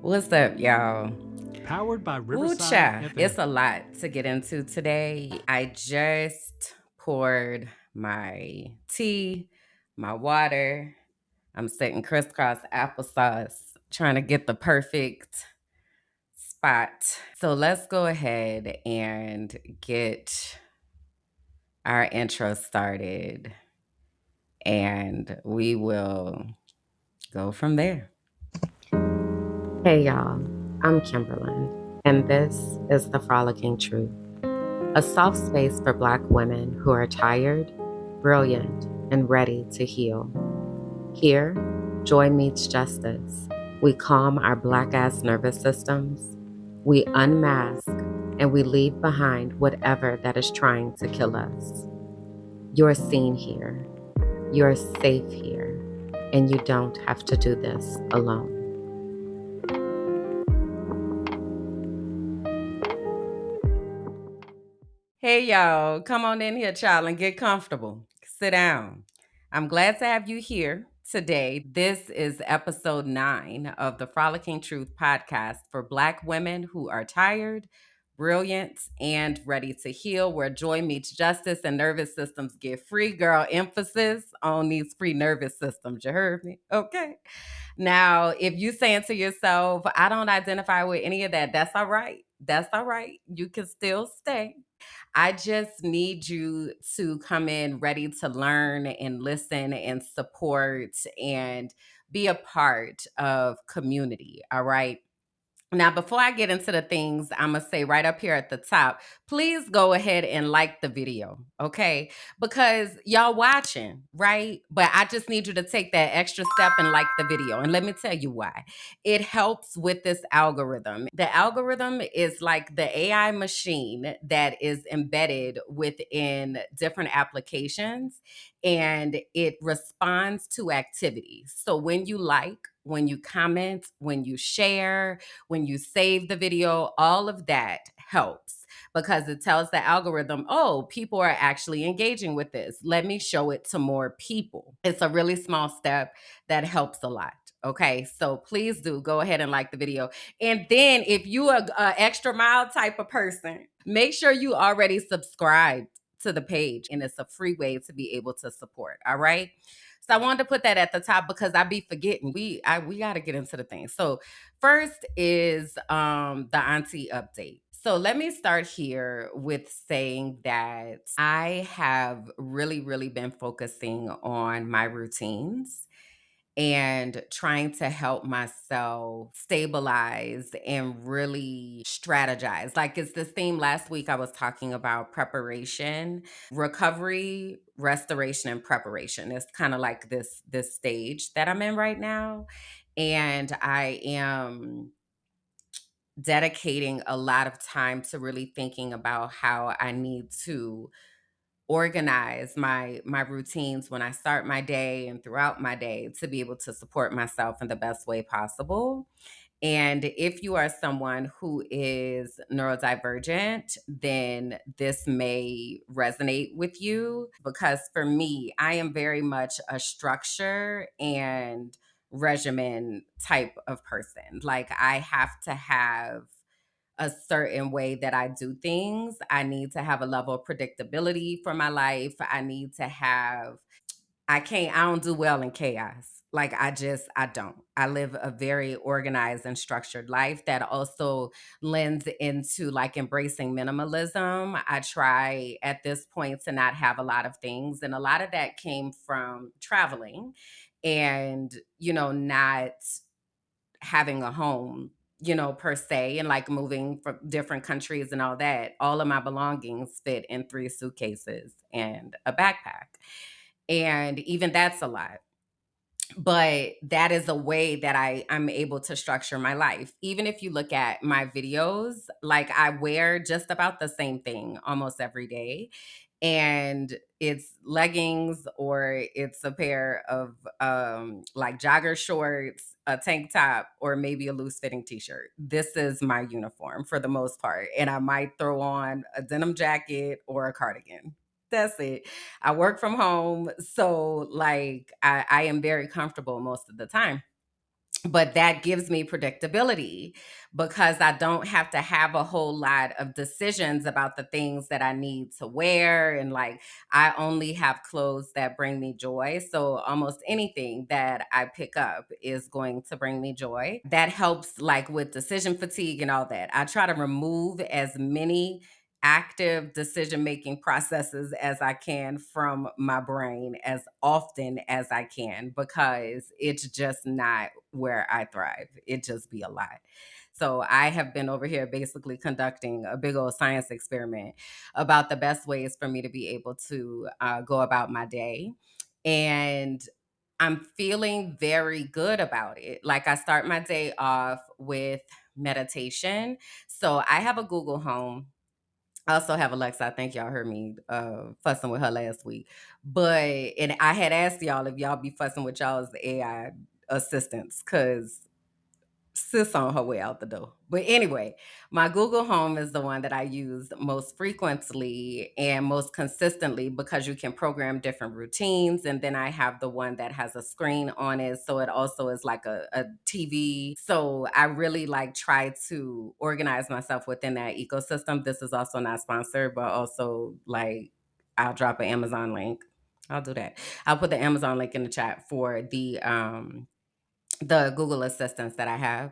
What's up, y'all? Powered by Ooh, Riverside cha, it's FM. a lot to get into today. I just poured my tea, my water. I'm sitting crisscross applesauce, trying to get the perfect spot. So let's go ahead and get our intro started, and we will go from there. Hey, y'all. I'm Kimberlyn, and this is the Frolicking Truth, a soft space for Black women who are tired, brilliant, and ready to heal. Here, joy meets justice. We calm our Black ass nervous systems, we unmask, and we leave behind whatever that is trying to kill us. You're seen here, you're safe here, and you don't have to do this alone. Hey, y'all. Come on in here, child, and get comfortable. Sit down. I'm glad to have you here today. This is episode 9 of the Frolicking Truth podcast for Black women who are tired, brilliant, and ready to heal, where joy meets justice and nervous systems get free. Girl, emphasis on these free nervous systems. You heard me? Okay. Now, if you saying to yourself, I don't identify with any of that, that's all right. That's all right. You can still stay. I just need you to come in ready to learn and listen and support and be a part of community. All right. Now, before I get into the things, I'm going to say right up here at the top, please go ahead and like the video, okay? Because y'all watching, right? But I just need you to take that extra step and like the video. And let me tell you why. It helps with this algorithm. The algorithm is like the AI machine that is embedded within different applications, and it responds to activities. So when you like, when you comment, when you share, when you save the video, all of that helps because it tells the algorithm, oh, people are actually engaging with this. Let me show it to more people. It's a really small step that helps a lot. Okay, so please do go ahead and like the video. And then if you are an extra mile type of person, make sure you already subscribed to the page, and it's a free way to be able to support. All right. So I wanted to put that at the top because I be forgetting. We got to get into the thing. So first is the auntie update. So let me start here with saying that I have really, really been focusing on my routines and trying to help myself stabilize and really strategize. Like it's this theme last week I was talking about preparation, recovery, restoration and preparation. It's kind of like this stage that I'm in right now, and I am dedicating a lot of time to really thinking about how I need to organize my routines when I start my day and throughout my day to be able to support myself in the best way possible. And if you are someone who is neurodivergent, then this may resonate with you because for me, I am very much a structure and regimen type of person. Like I have to have a certain way that I do things. I need to have a level of predictability for my life. I don't do well in chaos. Like I don't. I live a very organized and structured life that also lends into like embracing minimalism. I try at this point to not have a lot of things. And a lot of that came from traveling and, not having a home, per se, and like moving from different countries and all that. All of my belongings fit in 3 suitcases and a backpack. And even that's a lot. But that is a way that I'm able to structure my life. Even if you look at my videos, like I wear just about the same thing almost every day, and it's leggings or it's a pair of like jogger shorts, a tank top, or maybe a loose fitting t-shirt. This is my uniform for the most part, and I might throw on a denim jacket or a cardigan. That's it. I work from home, so like I am very comfortable most of the time. but that gives me predictability because I don't have to have a whole lot of decisions about the things that I need to wear. And like, I only have clothes that bring me joy. So almost anything that I pick up is going to bring me joy. That helps, like, with decision fatigue and all that. I try to remove as many active decision making processes as I can from my brain as often as I can because it's just not where I thrive. It just be a lot. So I have been over here basically conducting a big old science experiment about the best ways for me to be able to go about my day. And I'm feeling very good about it. Like, I start my day off with meditation. So I have a Google Home. I also have Alexa. I think y'all heard me fussing with her last week. But, and I had asked y'all if y'all be fussing with y'all's AI assistants because sis on her way out the door. But anyway, my Google Home is the one that I use most frequently and most consistently because you can program different routines. And then I have the one that has a screen on it. So it also is like a TV. So I really like try to organize myself within that ecosystem. This is also not sponsored, but also like I'll drop an Amazon link. I'll do that. I'll put the Amazon link in the chat for the Google assistants that I have.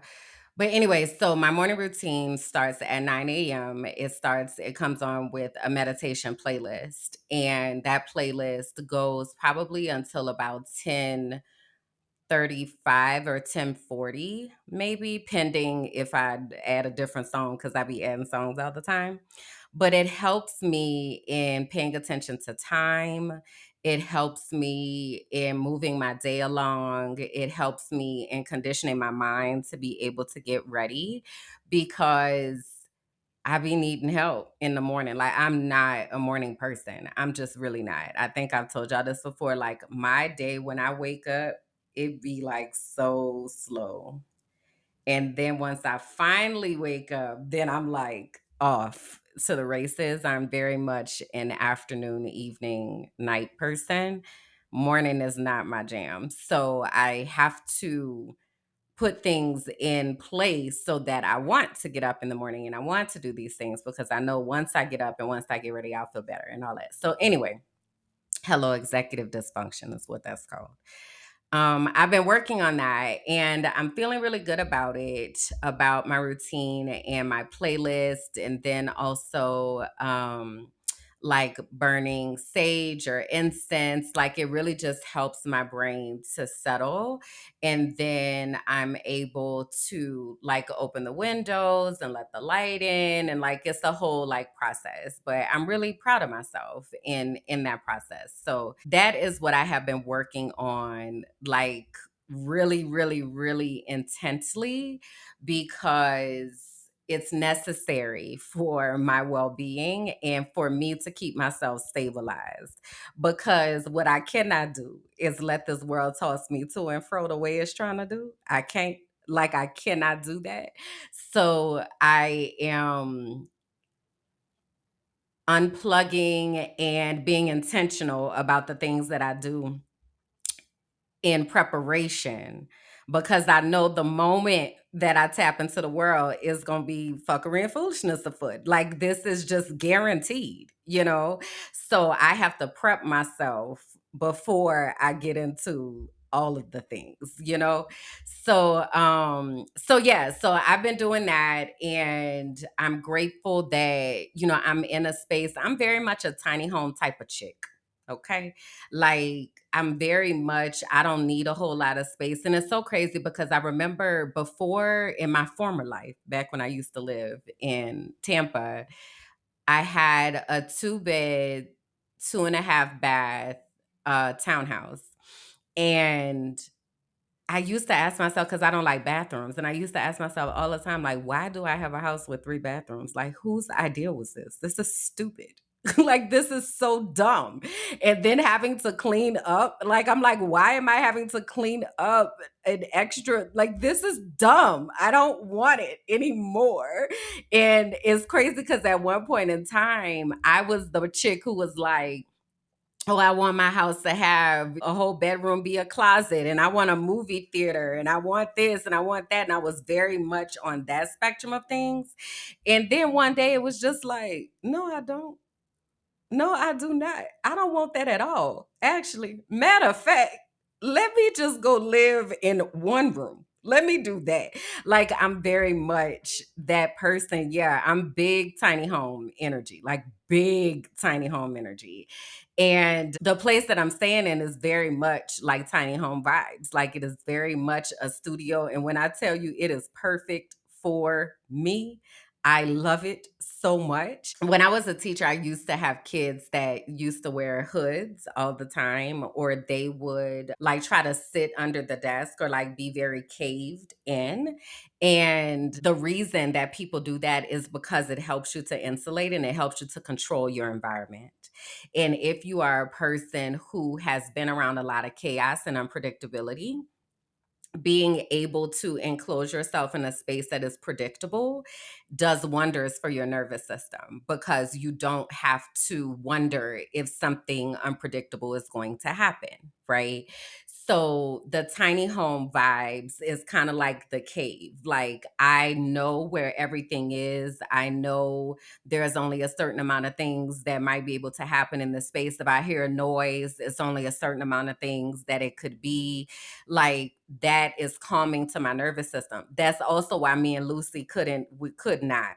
But anyway, so my morning routine starts at 9 a.m. It comes on with a meditation playlist. And that playlist goes probably until about 10:35 or 10:40, maybe, pending if I add a different song because I be adding songs all the time. But it helps me in paying attention to time. It helps me in moving my day along. It helps me in conditioning my mind to be able to get ready because I be needing help in the morning. Like, I'm not a morning person. I'm just really not. I think I've told y'all this before. Like, my day when I wake up, it be like so slow. And then once I finally wake up, then I'm like off to the races. I'm very much an afternoon, evening, night person. Morning is not my jam. So I have to put things in place so that I want to get up in the morning and I want to do these things because I know once I get up and once I get ready, I'll feel better and all that. So anyway, hello, executive dysfunction is what that's called. I've been working on that and I'm feeling really good about it, about my routine and my playlist. And then also, like burning sage or incense, like it really just helps my brain to settle. And then I'm able to like open the windows and let the light in. And like it's a whole like process. But I'm really proud of myself in that process. So that is what I have been working on, like really, really, really intensely because it's necessary for my well-being and for me to keep myself stabilized, because what I cannot do is let this world toss me to and fro the way it's trying to do. I can't, like, I cannot do that. So I am unplugging and being intentional about the things that I do in preparation, because I know the moment that I tap into the world is going to be fuckery and foolishness afoot. Like, this is just guaranteed, you know? So I have to prep myself before I get into all of the things, you know? So yeah, so I've been doing that and I'm grateful that, you know, I'm in a space. I'm very much a tiny home type of chick. Okay. Like, I'm very much, I don't need a whole lot of space. And it's so crazy because I remember before in my former life, back when I used to live in Tampa, I had a 2 bed, 2.5 bath townhouse. And I used to ask myself, because I don't like bathrooms, and I used to ask myself all the time, like, why do I have a house with 3 bathrooms? Like, whose idea was this? This is stupid. Like, this is so dumb. And then having to clean up, like, I'm like, why am I having to clean up an extra? Like, this is dumb. I don't want it anymore. And it's crazy because at one point in time, I was the chick who was like, oh, I want my house to have a whole bedroom be a closet, and I want a movie theater, and I want this, and I want that. And I was very much on that spectrum of things. And then one day it was just like, no, I don't. No, I do not. I don't want that at all. Actually, matter of fact, let me just go live in one room. Let me do that. Like, I'm very much that person. Yeah, I'm big tiny home energy, like big tiny home energy. And the place that I'm staying in is very much like tiny home vibes. Like, it is very much a studio. And when I tell you it is perfect for me, I love it so much. When I was a teacher, I used to have kids that used to wear hoods all the time, or they would like try to sit under the desk or like be very caved in. And the reason that people do that is because it helps you to insulate and it helps you to control your environment. And if you are a person who has been around a lot of chaos and unpredictability, being able to enclose yourself in a space that is predictable does wonders for your nervous system, because you don't have to wonder if something unpredictable is going to happen, right? So the tiny home vibes is kind of like the cave. Like, I know where everything is. I know there's only a certain amount of things that might be able to happen in the space. If I hear a noise, it's only a certain amount of things that it could be. Like, that is calming to my nervous system. That's also why me and Lucy we could not,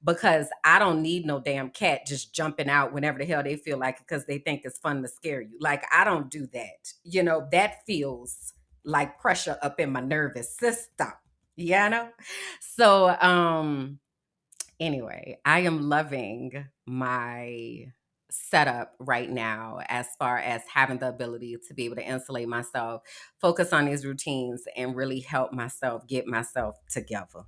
because I don't need no damn cat just jumping out whenever the hell they feel like it because they think it's fun to scare you. Like, I don't do that. That feels like pressure up in my nervous system. So anyway, I am loving my setup right now as far as having the ability to be able to insulate myself, focus on these routines, and really help myself get myself together.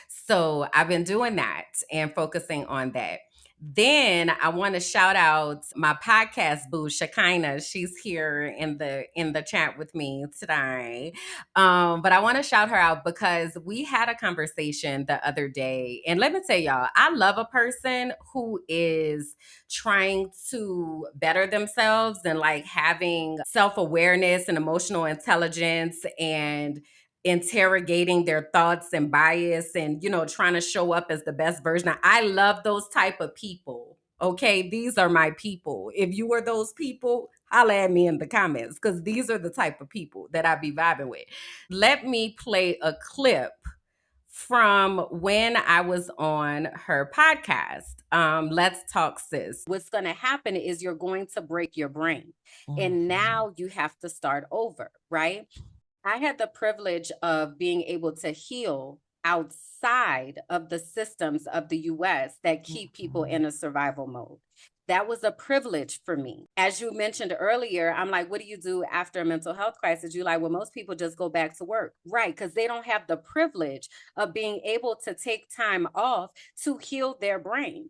So I've been doing that and focusing on that. Then I want to shout out my podcast boo, Shekinah. She's here in the chat with me today. But I want to shout her out because we had a conversation the other day. And let me tell y'all, I love a person who is trying to better themselves and like having self awareness and emotional intelligence and interrogating their thoughts and bias and trying to show up as the best version. I love those type of people. Okay, these are my people. If you are those people, holla at me in the comments, because these are the type of people that I be vibing with. Let me play a clip from when I was on her podcast. Let's Talk Sis. What's going to happen is you're going to break your brain. And now you have to start over, right? I had the privilege of being able to heal outside of the systems of the US that keep people in a survival mode. That was a privilege for me. As you mentioned earlier, I'm like, what do you do after a mental health crisis? You're like, well, most people just go back to work, right? Because they don't have the privilege of being able to take time off to heal their brain.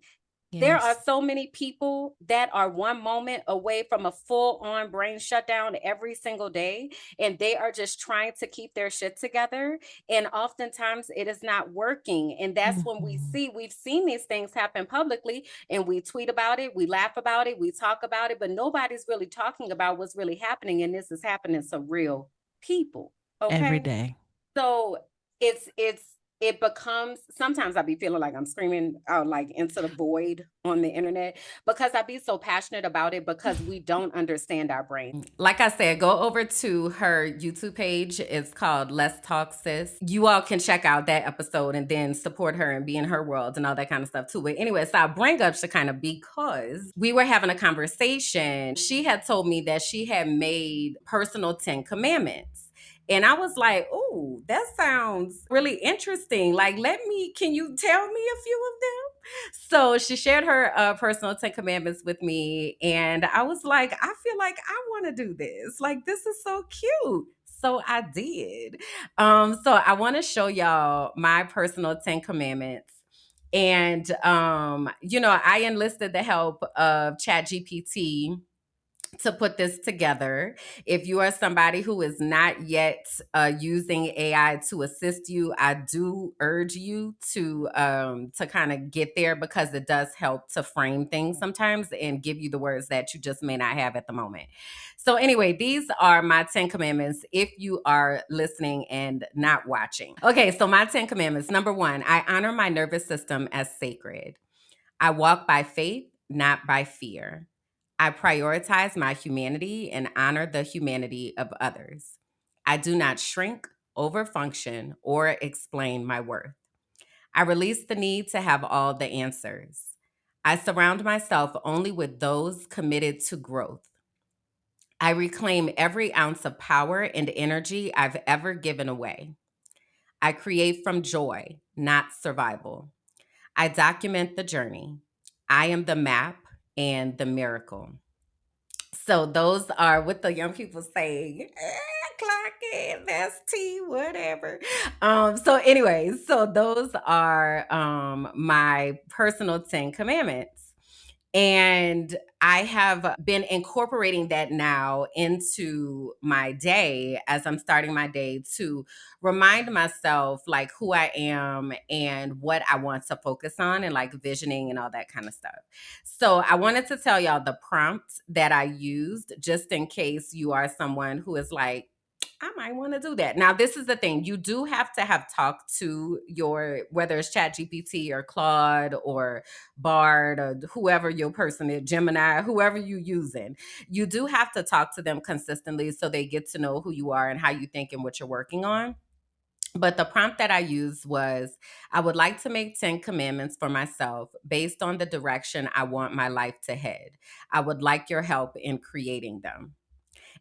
There are so many people that are one moment away from a full on brain shutdown every single day, and they are just trying to keep their shit together. And oftentimes it is not working. And that's when we've seen these things happen publicly, and we tweet about it, we laugh about it, we talk about it, but nobody's really talking about what's really happening. And this is happening to real people. Okay. Every day. So it becomes, sometimes I be feeling like I'm screaming out like into the void on the internet, because I be so passionate about it, because we don't understand our brain. Like I said, go over to her YouTube page. It's called Let's Talk Sis. You all can check out that episode and then support her and be in her world and all that kind of stuff too. But anyway, so I bring up Shekinah because we were having a conversation. She had told me that she had made personal 10 commandments. And I was like, oh, that sounds really interesting. Like, can you tell me a few of them? So she shared her personal 10 commandments with me. And I was like, I feel like I want to do this. Like, this is so cute. So I did. So I want to show y'all my personal 10 commandments. And I enlisted the help of ChatGPT to put this together. If you are somebody who is not yet using AI to assist you, I do urge you to kind of get there, because it does help to frame things sometimes and give you the words that you just may not have at the moment. So anyway, these are my 10 commandments if you are listening and not watching. Okay, so my 10 commandments. Number 1, I honor my nervous system as sacred. I walk by faith, not by fear. I prioritize my humanity and honor the humanity of others. I do not shrink, overfunction, or explain my worth. I release the need to have all the answers. I surround myself only with those committed to growth. I reclaim every ounce of power and energy I've ever given away. I create from joy, not survival. I document the journey. I am the map and the miracle. So those are what the young people say. Clock it, that's tea, whatever. So anyways, so those are my personal 10 commandments. And I have been incorporating that now into my day as I'm starting my day, to remind myself like who I am and what I want to focus on, and like visioning and all that kind of stuff. So I wanted to tell y'all the prompt that I used, just in case you are someone who is like, I might want to do that. Now, this is the thing. You do have to have talked to your, whether it's Chat GPT or Claude or Bard or whoever your person is, Gemini, whoever you using. You do have to talk to them consistently so they get to know who you are and how you think and what you're working on. But the prompt that I used was, I would like to make 10 commandments for myself based on the direction I want my life to head. I would like your help in creating them.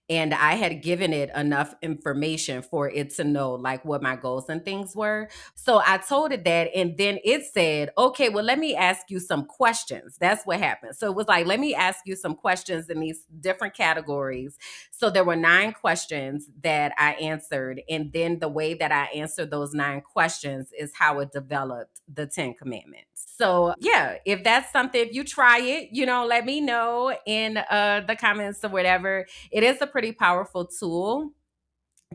And I had given it enough information for it to know like what my goals and things were. So I told it that, and then it said, okay, well, let me ask you some questions. That's what happened. So it was like, let me ask you some questions in these different categories. So there were 9 questions that I answered. And then the way that I answered those 9 questions is how it developed the 10 commandments. So yeah, if that's something, if you try it, let me know in the comments or whatever. It is a pretty powerful tool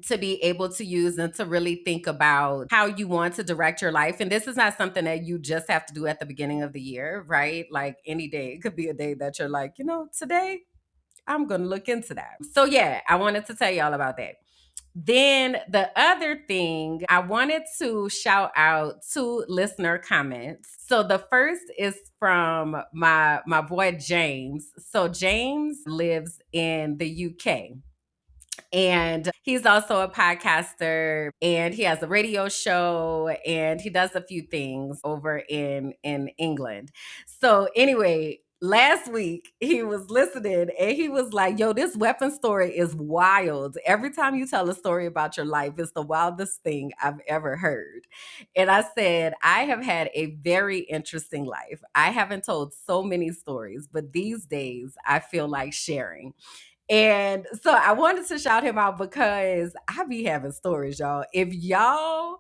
to be able to use and to really think about how you want to direct your life. And this is not something that you just have to do at the beginning of the year, right? Like any day, it could be a day that you're like, today I'm going to look into that. So yeah, I wanted to tell y'all about that. Then the other thing, I wanted to shout out 2 listener comments. So the first is from my boy James. So James lives in the UK. And he's also a podcaster, and he has a radio show, and he does a few things over in England. So anyway, last week he was listening and he was like, yo, this weapon story is wild. Every time you tell a story about your life, it's the wildest thing I've ever heard. And I said, I have had a very interesting life. I haven't told so many stories, but these days I feel like sharing. And so I wanted to shout him out because I be having stories, y'all. If y'all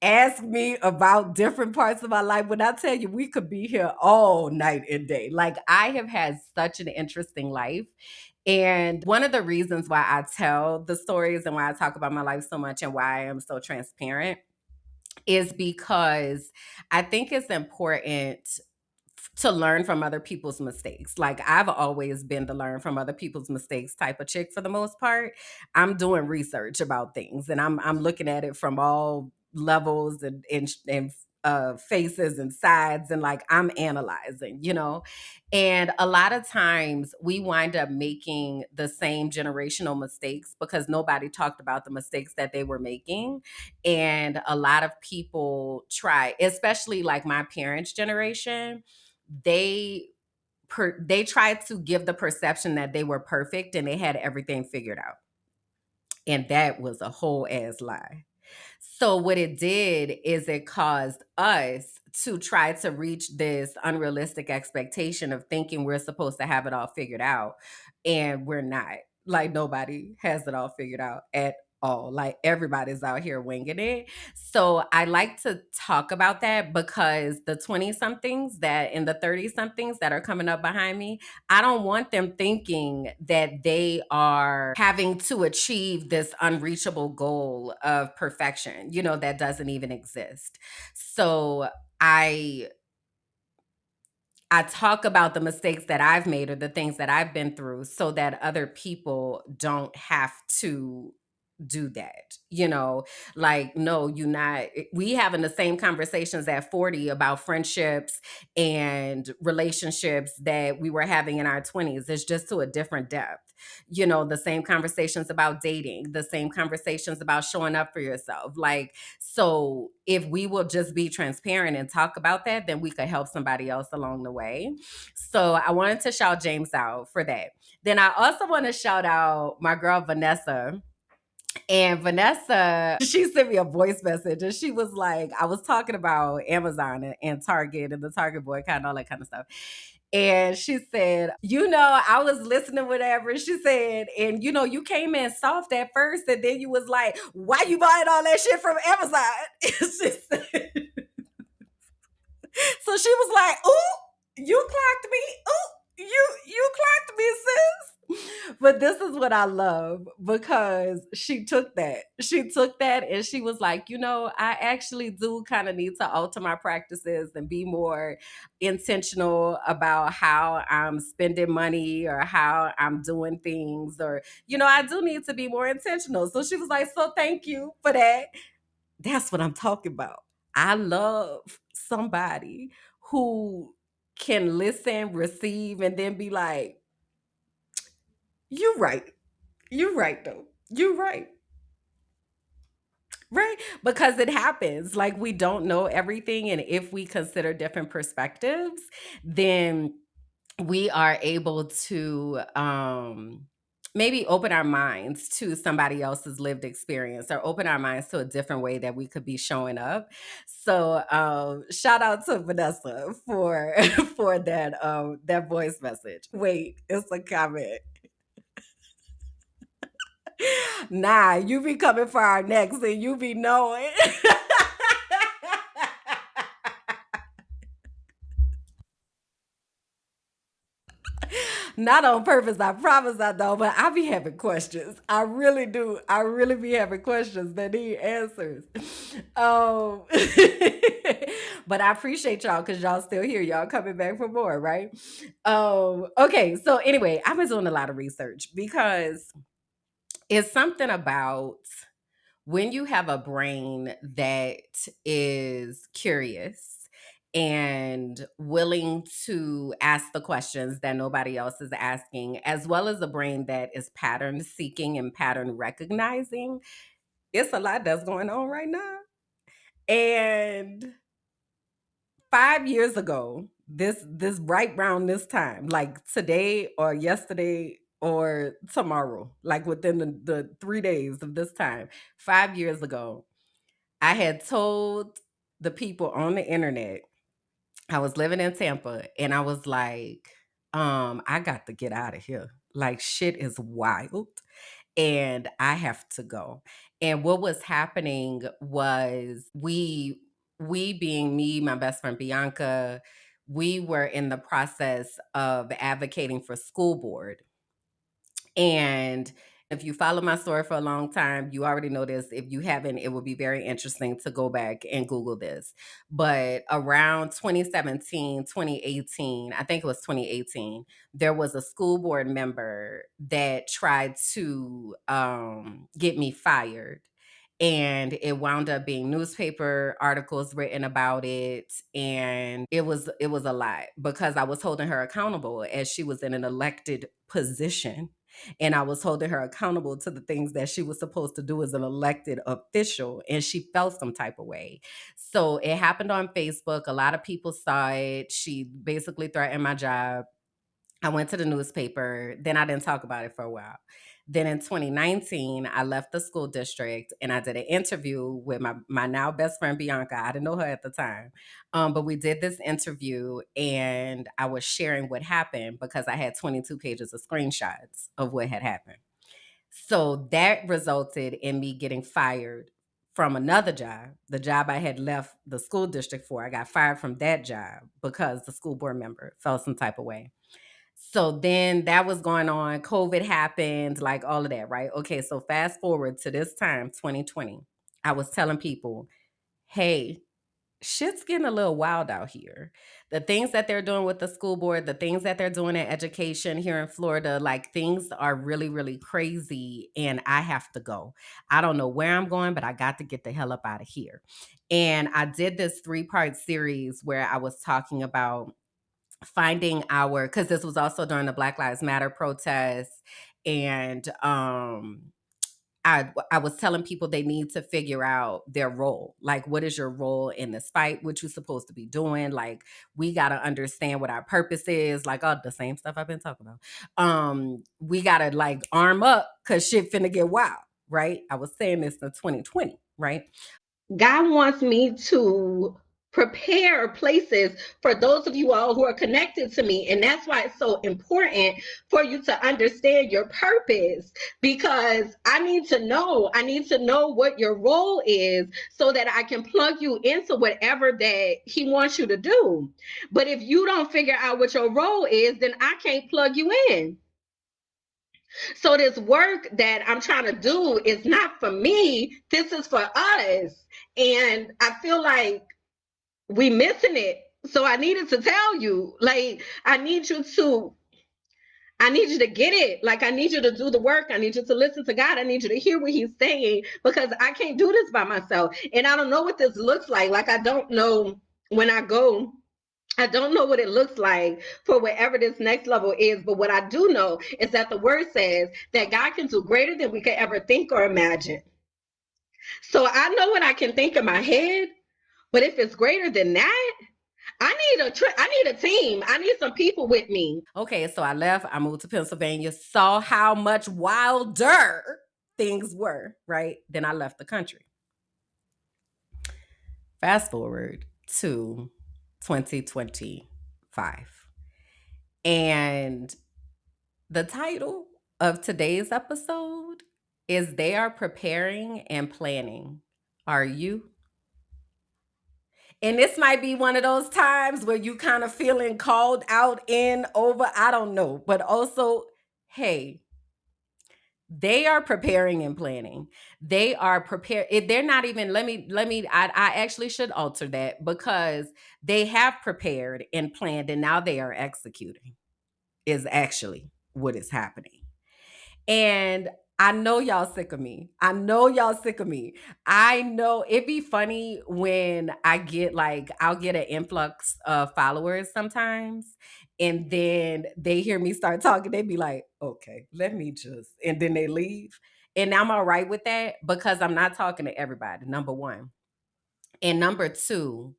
ask me about different parts of my life, when I tell you we could be here all night and day. Like, I have had such an interesting life. And one of the reasons why I tell the stories and why I talk about my life so much and why I am so transparent is because I think it's important to learn from other people's mistakes. Like, I've always been the learn from other people's mistakes type of chick for the most part. I'm doing research about things and I'm looking at it from all levels and faces and sides, and like I'm analyzing. And a lot of times we wind up making the same generational mistakes because nobody talked about the mistakes that they were making. And a lot of people try, especially like my parents' generation, they they tried to give the perception that they were perfect and they had everything figured out. And that was a whole ass lie. So what it did is it caused us to try to reach this unrealistic expectation of thinking we're supposed to have it all figured out, and we're not. Like, nobody has it all figured out at all. Like everybody's out here winging it. So I like to talk about that because the 20 somethings that and the 30 somethings that are coming up behind me, I don't want them thinking that they are having to achieve this unreachable goal of perfection, that doesn't even exist. So I I talk about the mistakes that I've made or the things that I've been through so that other people don't have to do that. Like, no, you not we having the same conversations at 40 about friendships and relationships that we were having in our 20s. It's just to a different depth. The same conversations about dating, the same conversations about showing up for yourself. Like, so if we will just be transparent and talk about that, then we could help somebody else along the way. So I wanted to shout James out for that. Then I also want to shout out my girl Vanessa. And Vanessa, she sent me a voice message and she was like, I was talking about Amazon and Target and the Target boycott and all that kind of stuff. And she said, I was listening, whatever. She said, and you came in soft at first, and then you was like, why you buying all that shit from Amazon? She said, so she was like, ooh, you clocked me. Ooh, you clocked me, sis. But this is what I love because she took that. She took that and she was like, I actually do kind of need to alter my practices and be more intentional about how I'm spending money or how I'm doing things, or I do need to be more intentional. So she was like, so thank you for that. That's what I'm talking about. I love somebody who can listen, receive, and then be like, "You right. You right though. You right." Right? Because it happens. Like we don't know everything, and if we consider different perspectives, then we are able to maybe open our minds to somebody else's lived experience or open our minds to a different way that we could be showing up. So shout out to Vanessa for for that voice message. Wait, it's a comment. Nah, you be coming for our next and you be knowing. Not on purpose, I promise I don't, but I be having questions. I really do. I really be having questions that need answers. Um, but I appreciate y'all because y'all still here. Y'all coming back for more, right? Okay, so anyway, I've been doing a lot of research because it's something about when you have a brain that is curious and willing to ask the questions that nobody else is asking, as well as a brain that is pattern seeking and pattern recognizing, it's a lot that's going on right now. And 5 years ago, this right round this time, like today or yesterday or tomorrow, like within the 3 days of this time, 5 years ago, I had told the people on the internet, I was living in Tampa, and I was like, I got to get out of here. Like shit is wild and I have to go. And what was happening was we being me, my best friend Bianca, we were in the process of advocating for school board. And if you follow my story for a long time, you already know this. If you haven't, it would be very interesting to go back and Google this. But around 2017, 2018, I think it was 2018, there was a school board member that tried to get me fired. And it wound up being newspaper articles written about it, and it was a lot because I was holding her accountable as she was in an elected position, and I was holding her accountable to the things that she was supposed to do as an elected official, and she felt some type of way. So it happened on Facebook. A lot of people saw it. She basically threatened my job. I went to the newspaper. Then I didn't talk about it for a while. Then in 2019, I left the school district and I did an interview with my now best friend Bianca. I didn't know her at the time, but we did this interview and I was sharing what happened because I had 22 pages of screenshots of what had happened. So that resulted in me getting fired from another job, the job I had left the school district for. I got fired from that job because the school board member felt some type of way. So then that was going on. COVID happened, like all of that, right? Okay, so fast forward to this time, 2020. I was telling people, hey, shit's getting a little wild out here. The things that they're doing with the school board, the things that they're doing in education here in Florida, like things are really, really crazy. And I have to go. I don't know where I'm going, but I got to get the hell up out of here. And I did this 3-part series where I was talking about finding our, because this was also during the Black Lives Matter protests. And I was telling people they need to figure out their role. Like, what is your role in this fight? What you supposed to be doing? Like, we got to understand what our purpose is. Like, all the same stuff I've been talking about. We got to like arm up because shit finna get wild, right? I was saying this in 2020, right? God wants me to prepare places for those of you all who are connected to me. And that's why it's so important for you to understand your purpose, because I need to know what your role is so that I can plug you into whatever that he wants you to do. But if you don't figure out what your role is, then I can't plug you in. So this work that I'm trying to do is not for me. This is for us. And I feel like we missing it. So I needed to tell you, like, I need you to get it. Like, I need you to do the work. I need you to listen to God. I need you to hear what he's saying, because I can't do this by myself. And I don't know what this looks like. Like, I don't know when I go. I don't know what it looks like for whatever this next level is, but what I do know is that the word says that God can do greater than we could ever think or imagine. So I know what I can think in my head, but if it's greater than that, I need a team. I need some people with me. Okay, so I left. I moved to Pennsylvania, saw how much wilder things were, right? Then I left the country. Fast forward to 2025. And the title of today's episode is They Are Preparing and Planning. Are you? And this might be one of those times where you kind of feeling called out in over, I don't know, but also, hey, they are preparing and planning. They are prepared. They're not even, I actually should alter that, because they have prepared and planned and now they are executing, is actually what is happening. And I know y'all sick of me. I know y'all sick of me. I know it'd be funny when I get like, I'll get an influx of followers sometimes. And then they hear me start talking. They be like, okay, let me just, and then they leave. And I'm all right with that because I'm not talking to everybody, number one. And number two,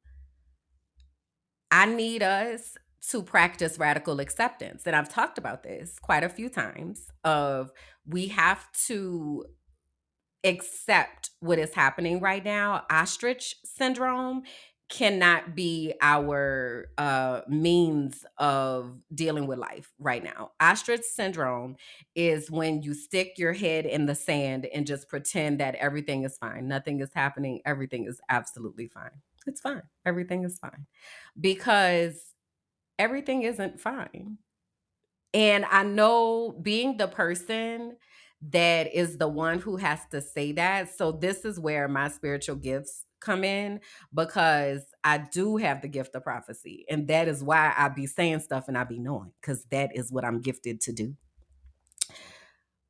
I need us to practice radical acceptance. And I've talked about this quite a few times of we have to accept what is happening right now. Ostrich syndrome cannot be our means of dealing with life right now. Ostrich syndrome is when you stick your head in the sand and just pretend that everything is fine. Nothing is happening. Everything is absolutely fine. It's fine. Everything is fine. Because everything isn't fine. And I know being the person that is the one who has to say that. So this is where my spiritual gifts come in, because I do have the gift of prophecy. And that is why I be saying stuff and I be knowing, because that is what I'm gifted to do.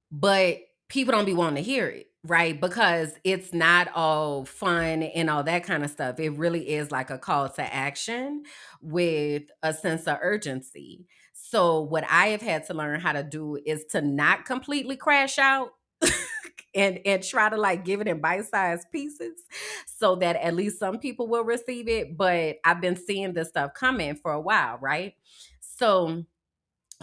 But people don't be wanting to hear it, right? Because it's not all fun and all that kind of stuff. It really is like a call to action with a sense of urgency. So what I have had to learn how to do is to not completely crash out and try to like give it in bite-sized pieces so that at least some people will receive it. But I've been seeing this stuff coming for a while, right? So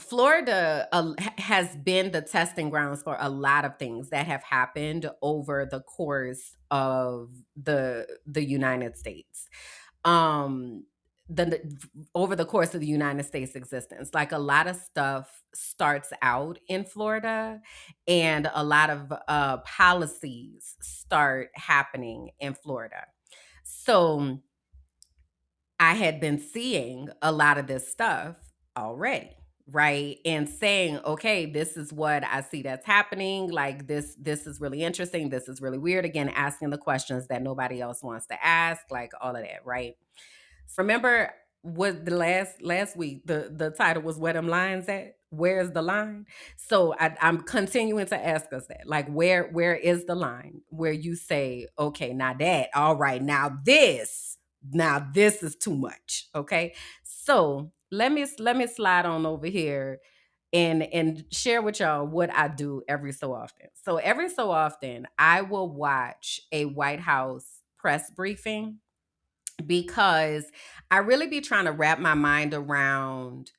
Florida has been the testing grounds for a lot of things that have happened over the course of the United States. Um, the over the course of the United States existence. Like a lot of stuff starts out in Florida, and a lot of policies start happening in Florida. So I had been seeing a lot of this stuff already, right? And saying, okay, this is what I see that's happening. Like this is really interesting. This is really weird. Again, asking the questions that nobody else wants to ask, like all of that, right? Remember what the last week the title was, where them lines at? Where's the line? So I'm continuing to ask us that, like, where is the line where you say, okay, now that, all right, now this is too much. Okay, so let me slide on over here and share with y'all what I do every so often. So every so often I will watch a White House press briefing, because I really be trying to wrap my mind around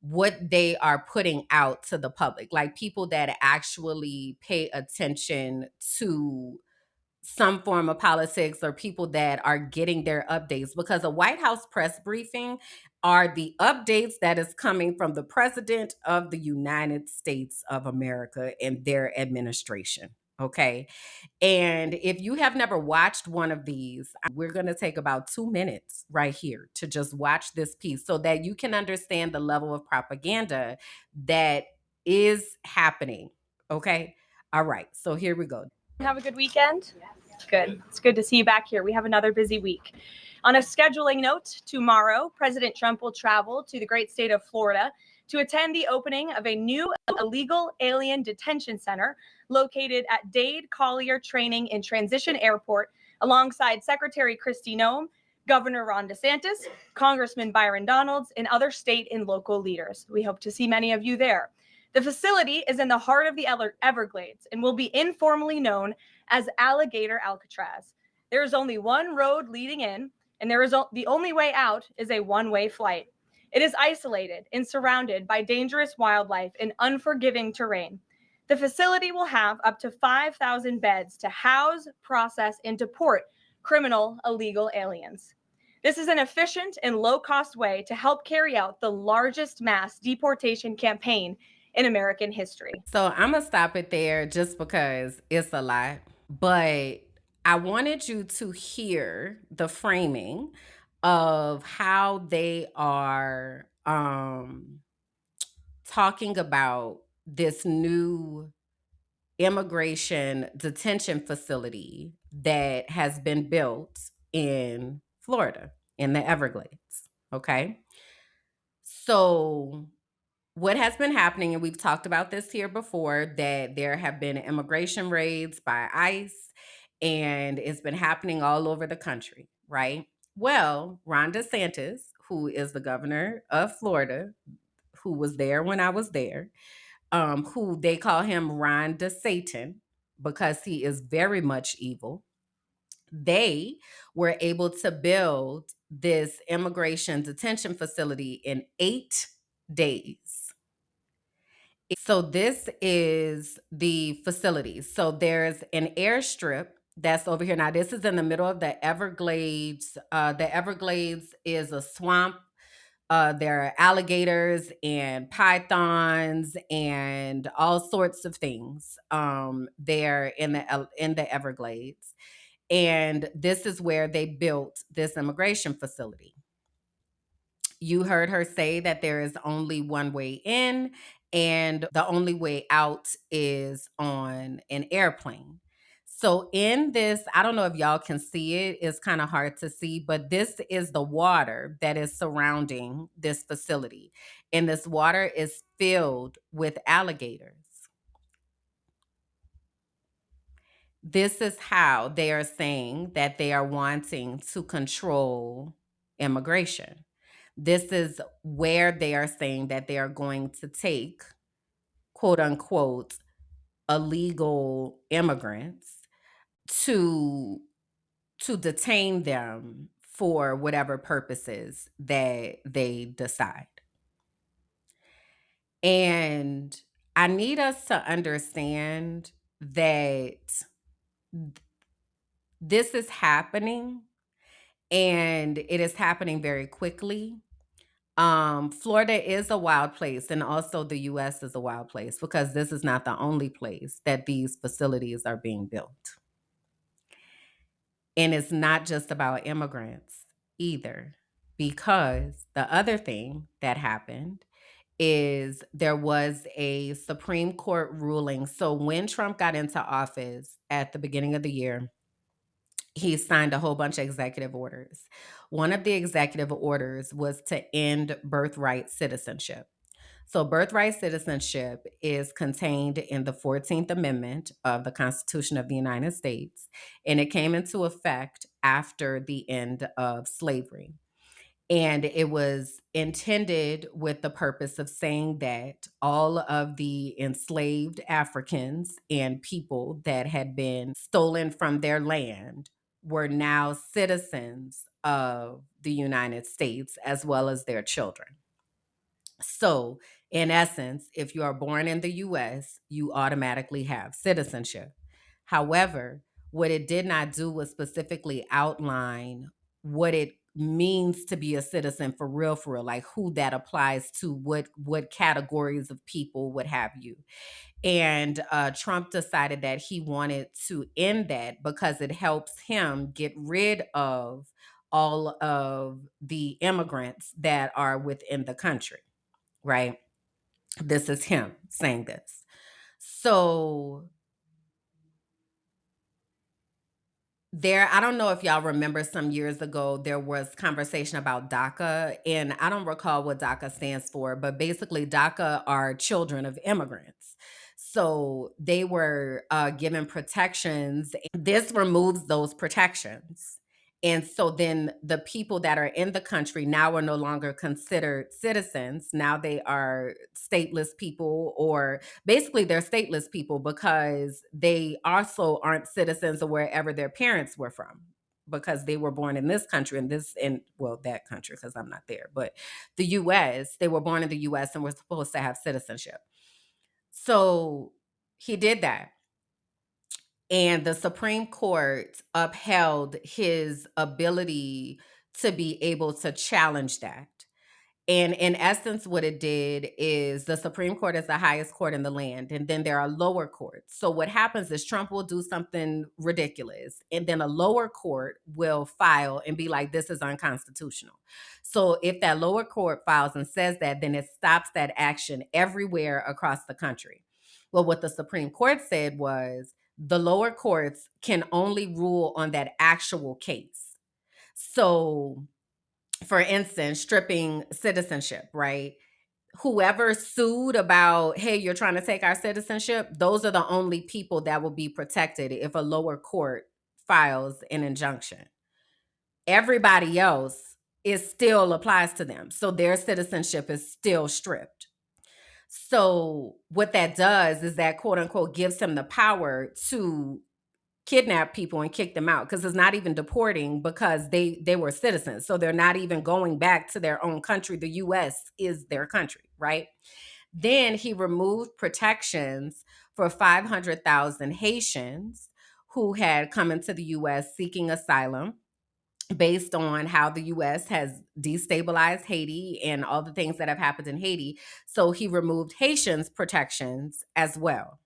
what they are putting out to the public, like people that actually pay attention to some form of politics, or people that are getting their updates, because a White House press briefing are the updates that is coming from the president of the United States of America and their administration. Okay. And if you have never watched one of these, we're going to take about 2 minutes right here to just watch this piece so that you can understand the level of propaganda that is happening. Okay. All right. So here we go. Have a good weekend? Good. It's good to see you back here. We have another busy week. On a scheduling note, tomorrow, President Trump will travel to the great state of Florida to attend the opening of a new illegal alien detention center located at Dade Collier Training and Transition Airport, alongside Secretary Kristi Noem, Governor Ron DeSantis, Congressman Byron Donalds, and other state and local leaders. We hope to see many of you there. The facility is in the heart of the Everglades and will be informally known as Alligator Alcatraz. There is only one road leading in, and the only way out is a one-way flight. It is isolated and surrounded by dangerous wildlife and unforgiving terrain. The facility will have up to 5,000 beds to house, process, and deport criminal illegal aliens. This is an efficient and low-cost way to help carry out the largest mass deportation campaign in American history. So I'm going to stop it there just because it's a lot. But I wanted you to hear the framing of how they are talking about this new immigration detention facility that has been built in Florida, in the Everglades. Okay. So what has been happening, and we've talked about this here before, that there have been immigration raids by ICE, and it's been happening all over the country, right? Well, Ron DeSantis, who is the governor of Florida, who was there when I was there, who they call him Ron de Satan because he is very much evil. They were able to build this immigration detention facility in 8 days. So this is the facility. So there's an airstrip that's over here. Now this is in the middle of the Everglades. The Everglades is a swamp. There are alligators and pythons and all sorts of things there in the Everglades. And this is where they built this immigration facility. You heard her say that there is only one way in, and the only way out is on an airplane. So, in this, I don't know if y'all can see it, it's kind of hard to see, but this is the water that is surrounding this facility. And this water is filled with alligators. This is how they are saying that they are wanting to control immigration. This is where they are saying that they are going to take, quote unquote, illegal immigrants to detain them for whatever purposes that they decide. And I need us to understand that this is happening and it is happening very quickly. Florida is a wild place, and also the US is a wild place because this is not the only place that these facilities are being built. And it's not just about immigrants either, because the other thing that happened is there was a Supreme Court ruling. So when Trump got into office at the beginning of the year, he signed a whole bunch of executive orders. One of the executive orders was to end birthright citizenship. So, birthright citizenship is contained in the 14th Amendment of the Constitution of the United States, and it came into effect after the end of slavery. And it was intended with the purpose of saying that all of the enslaved Africans and people that had been stolen from their land were now citizens of the United States as well as their children. So, in essence, if you are born in the US, you automatically have citizenship. However, what it did not do was specifically outline what it means to be a citizen for real, like who that applies to, what categories of people, what have you. And Trump decided that he wanted to end that because it helps him get rid of all of the immigrants that are within the country, right? This is him saying this. So I don't know if y'all remember some years ago, there was conversation about DACA, and I don't recall what DACA stands for, but basically DACA are children of immigrants. So they were given protections. This removes those protections. And so then the people that are in the country now are no longer considered citizens. Now they are stateless people, or basically they're stateless people because they also aren't citizens of wherever their parents were from, because they were born in this country and that country, because I'm not there, but the US, they were born in the US and were supposed to have citizenship. So he did that. And the Supreme Court upheld his ability to be able to challenge that. And in essence, what it did is the Supreme Court is the highest court in the land, and then there are lower courts. So what happens is Trump will do something ridiculous, and then a lower court will file and be like, this is unconstitutional. So if that lower court files and says that, then it stops that action everywhere across the country. Well, what the Supreme Court said was the lower courts can only rule on that actual case. So for instance, stripping citizenship, right? Whoever sued about, hey, you're trying to take our citizenship, those are the only people that will be protected if a lower court files an injunction. Everybody else is still applies to them. So their citizenship is still stripped. So what that does is that quote unquote gives him the power to kidnap people and kick them out, because it's not even deporting because they were citizens. So they're not even going back to their own country. The US is their country, right? Then he removed protections for 500,000 Haitians who had come into the US seeking asylum based on how the US has destabilized Haiti and all the things that have happened in Haiti. So he removed Haitians protections as well,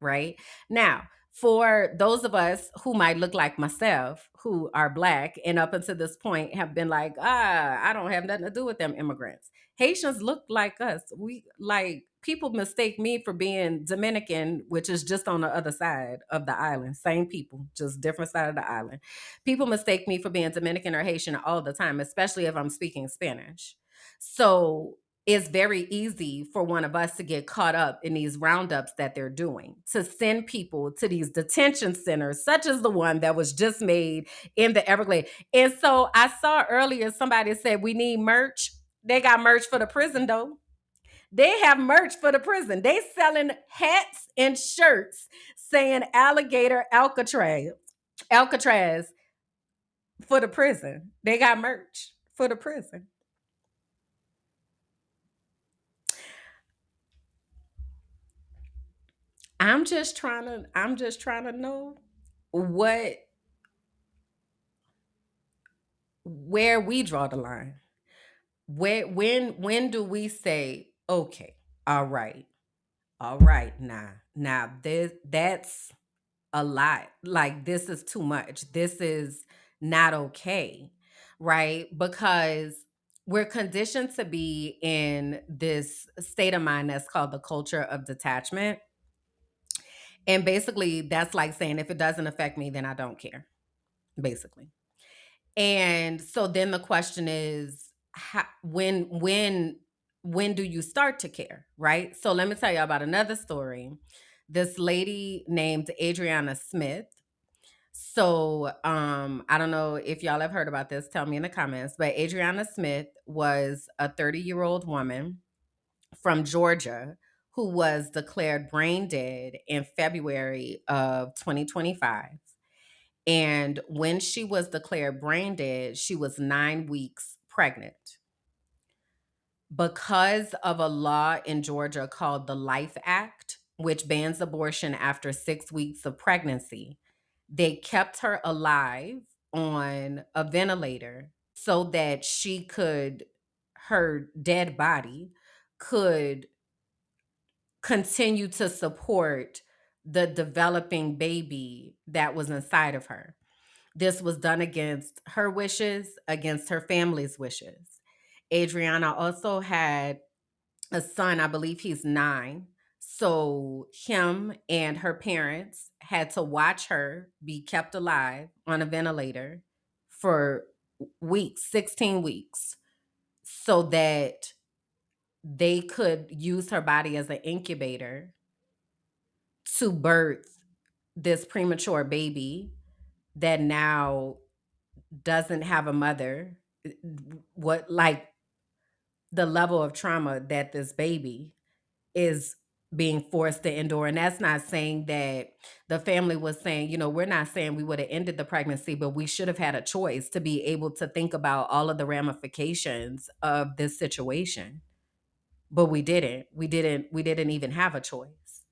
right? Now, for those of us who might look like myself, who are Black, and up until this point have been like, I don't have nothing to do with them immigrants. Haitians look like us. We like people mistake me for being Dominican, which is just on the other side of the island. Same people, just different side of the island. People mistake me for being Dominican or Haitian all the time, especially if I'm speaking Spanish. So it's very easy for one of us to get caught up in these roundups that they're doing, to send people to these detention centers, such as the one that was just made in the Everglades. And so I saw earlier somebody said we need merch. They got merch for the prison though. They have merch for the prison. They selling hats and shirts saying alligator Alcatraz for the prison. They got merch for the prison. I'm just trying to know what where we draw the line. When do we say, okay, all right, now that's a lot. Like, this is too much. This is not okay, right? Because we're conditioned to be in this state of mind that's called the culture of detachment. And basically, that's like saying, if it doesn't affect me, then I don't care, basically. And so then the question is, when do you start to care, right? So let me tell you about another story. This lady named Adriana Smith. So I don't know if y'all have heard about this. Tell me in the comments. But Adriana Smith was a 30-year-old woman from Georgia who was declared brain dead in February of 2025. And when she was declared brain dead, she was 9 weeks pregnant. Because of a law in Georgia called the Life Act, which bans abortion after 6 weeks of pregnancy, they kept her alive on a ventilator so that her dead body could continue to support the developing baby that was inside of her. This was done against her wishes, against her family's wishes. Adriana also had a son, I believe he's 9. So him and her parents had to watch her be kept alive on a ventilator for weeks, 16 weeks, so that they could use her body as an incubator to birth this premature baby that now doesn't have a mother. What, like, the level of trauma that this baby is being forced to endure. And that's not saying that the family was saying, we're not saying we would have ended the pregnancy, but we should have had a choice to be able to think about all of the ramifications of this situation. But we didn't. We didn't even have a choice.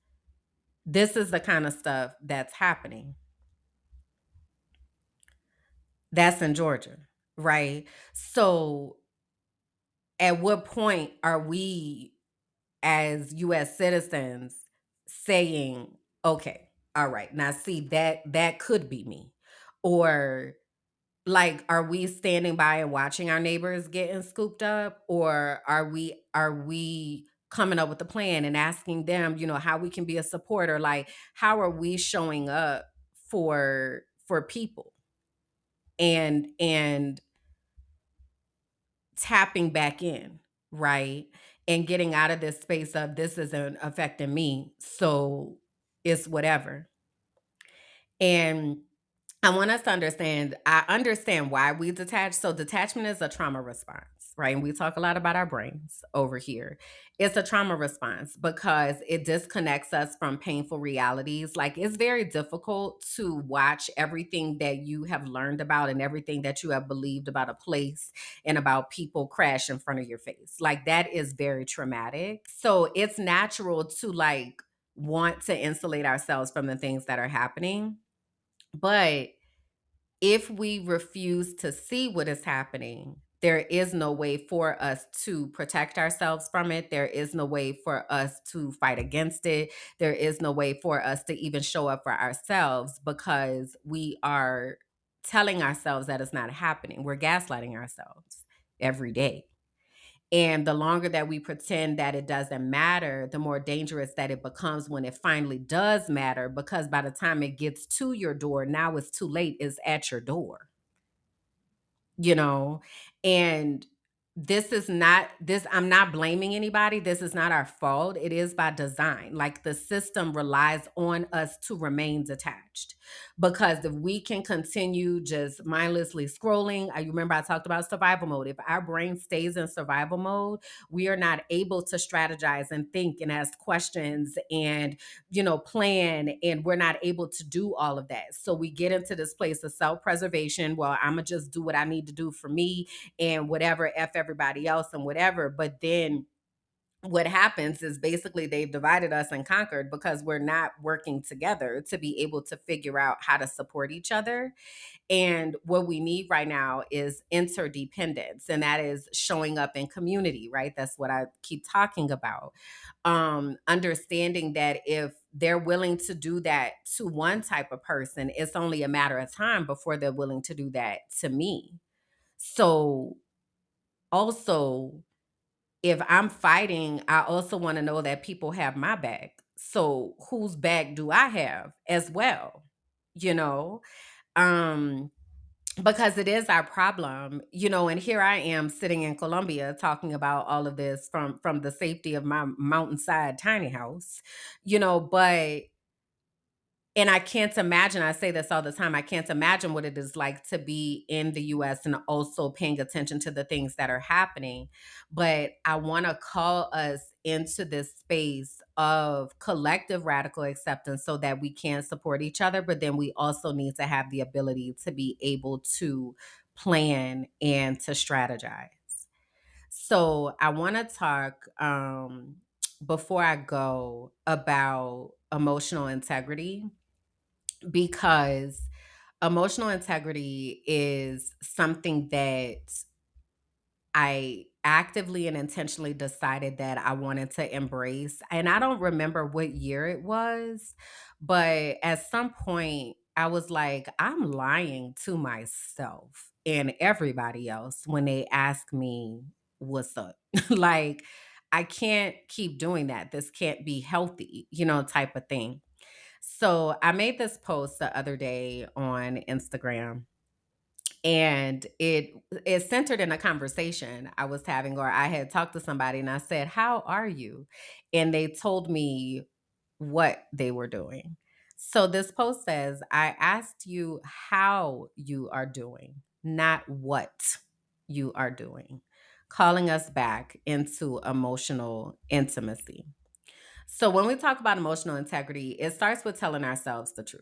This is the kind of stuff that's happening. That's in Georgia, right? So at what point are we as US citizens saying, okay, all right, now see, that could be me? Or, like, are we standing by and watching our neighbors getting scooped up? Or are we coming up with a plan and asking them, how we can be a supporter? Like, how are we showing up for people and tapping back in, right? And getting out of this space of, this isn't affecting me, so it's whatever. And I want us to understand, I understand why we detach. So detachment is a trauma response, right? And we talk a lot about our brains over here. It's a trauma response because it disconnects us from painful realities. Like, it's very difficult to watch everything that you have learned about and everything that you have believed about a place and about people crash in front of your face. Like, that is very traumatic. So it's natural to, like, want to insulate ourselves from the things that are happening. But if we refuse to see what is happening, there is no way for us to protect ourselves from it. There is no way for us to fight against it. There is no way for us to even show up for ourselves because we are telling ourselves that it's not happening. We're gaslighting ourselves every day. And the longer that we pretend that it doesn't matter, the more dangerous that it becomes when it finally does matter, because by the time it gets to your door, now it's too late, it's at your door, you know? And I'm not blaming anybody. This is not our fault. It is by design. Like, the system relies on us to remain detached. Because if we can continue just mindlessly scrolling, you remember I talked about survival mode. If our brain stays in survival mode, we are not able to strategize and think and ask questions and, plan, and we're not able to do all of that. So we get into this place of self-preservation. Well, I'm gonna just do what I need to do for me and whatever, F everybody else and whatever. But then what happens is basically they've divided us and conquered because we're not working together to be able to figure out how to support each other. And what we need right now is interdependence, and that is showing up in community, right? That's what I keep talking about. Understanding that if they're willing to do that to one type of person, it's only a matter of time before they're willing to do that to me. So, also, if I'm fighting, I also want to know that people have my back. So, whose back do I have as well? You know? Um, because it is our problem, and here I am sitting in Colombia talking about all of this from the safety of my mountainside tiny house, but and I can't imagine, I say this all the time, I can't imagine what it is like to be in the US and also paying attention to the things that are happening. But I want to call us into this space of collective radical acceptance so that we can support each other. But then we also need to have the ability to be able to plan and to strategize. So I want to talk before I go about emotional integrity, because emotional integrity is something that I actively and intentionally decided that I wanted to embrace. And I don't remember what year it was, but at some point I was like, I'm lying to myself and everybody else when they ask me what's up. Like, I can't keep doing that. This can't be healthy, type of thing. So I made this post the other day on Instagram, and it centered in a conversation I was having, or I had talked to somebody and I said, "How are you?" And they told me what they were doing. So this post says, "I asked you how you are doing, not what you are doing." Calling us back into emotional intimacy. So when we talk about emotional integrity, it starts with telling ourselves the truth.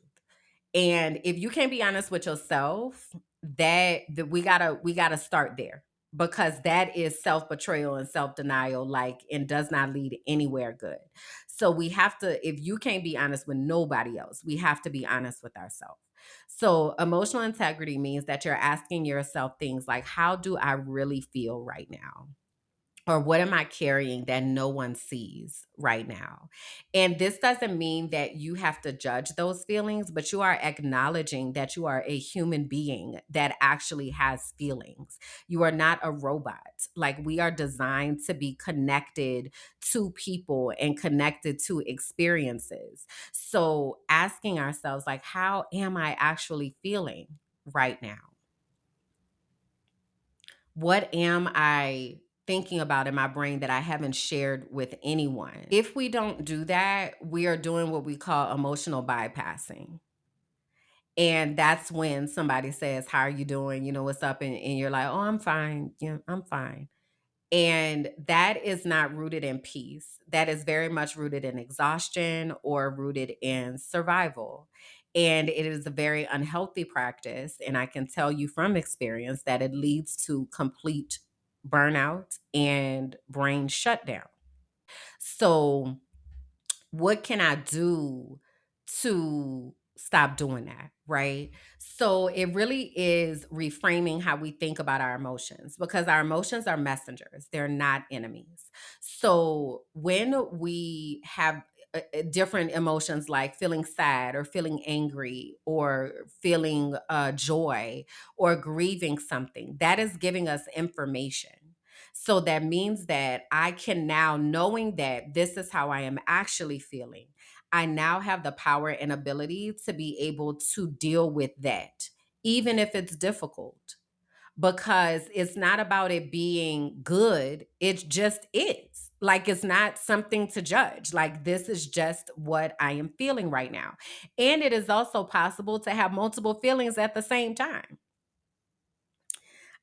And if you can't be honest with yourself, that we gotta start there, because that is self-betrayal and self-denial, like, and does not lead anywhere good. So we have to, if you can't be honest with nobody else, we have to be honest with ourselves. So emotional integrity means that you're asking yourself things like, how do I really feel right now? Or what am I carrying that no one sees right now? And this doesn't mean that you have to judge those feelings, but you are acknowledging that you are a human being that actually has feelings. You are not a robot. Like, we are designed to be connected to people and connected to experiences. So asking ourselves, like, how am I actually feeling right now? What am I thinking about in my brain that I haven't shared with anyone? If we don't do that, we are doing what we call emotional bypassing. And that's when somebody says, "How are you doing? What's up?" And you're like, "Oh, I'm fine. Yeah, I'm fine." And that is not rooted in peace. That is very much rooted in exhaustion or rooted in survival. And it is a very unhealthy practice. And I can tell you from experience that it leads to complete burnout and brain shutdown. So, what can I do to stop doing that? Right. So it really is reframing how we think about our emotions, because our emotions are messengers, they're not enemies. So when we have different emotions like feeling sad or feeling angry or feeling joy or grieving something, that is giving us information. So that means that I can now, knowing that this is how I am actually feeling, I now have the power and ability to be able to deal with that, even if it's difficult, because it's not about it being good. It just is. Like, it's not something to judge. Like, this is just what I am feeling right now. And it is also possible to have multiple feelings at the same time.